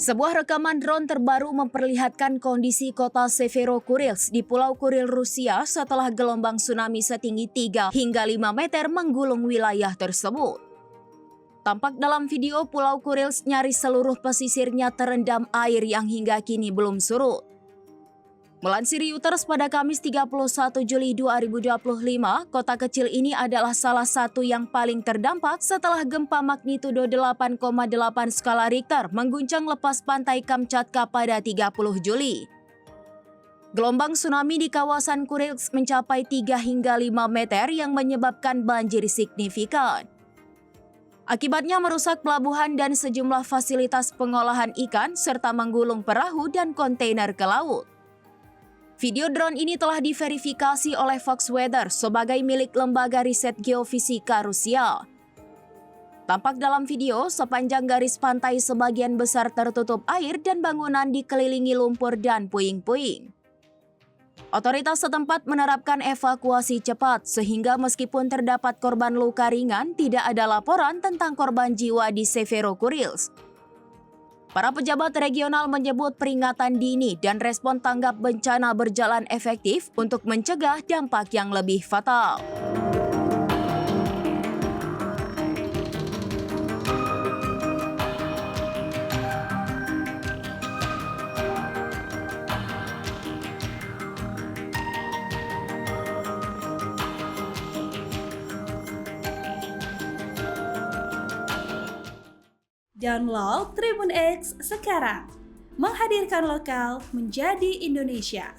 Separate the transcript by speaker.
Speaker 1: Sebuah rekaman drone terbaru memperlihatkan kondisi kota Severokurilsk di Pulau Kuril, Rusia setelah gelombang tsunami setinggi 3 hingga 5 meter menggulung wilayah tersebut. Tampak dalam video Pulau Kurilsk nyaris seluruh pesisirnya terendam air yang hingga kini belum surut. Melansir Reuters pada Kamis 31 Juli 2025, kota kecil ini adalah salah satu yang paling terdampak setelah gempa magnitudo 8,8 skala Richter mengguncang lepas pantai Kamchatka pada 30 Juli. Gelombang tsunami di kawasan Kurilsk mencapai 3 hingga 5 meter yang menyebabkan banjir signifikan. Akibatnya merusak pelabuhan dan sejumlah fasilitas pengolahan ikan serta menggulung perahu dan kontainer ke laut. Video drone ini telah diverifikasi oleh Fox Weather sebagai milik lembaga riset geofisika Rusia. Tampak dalam video sepanjang garis pantai sebagian besar tertutup air dan bangunan dikelilingi lumpur dan puing-puing. Otoritas setempat menerapkan evakuasi cepat sehingga meskipun terdapat korban luka ringan, tidak ada laporan tentang korban jiwa di Severokurilsk. Para pejabat regional menyebut peringatan dini dan respon tanggap bencana berjalan efektif untuk mencegah dampak yang lebih fatal.
Speaker 2: Download Tribun X sekarang, menghadirkan lokal menjadi Indonesia.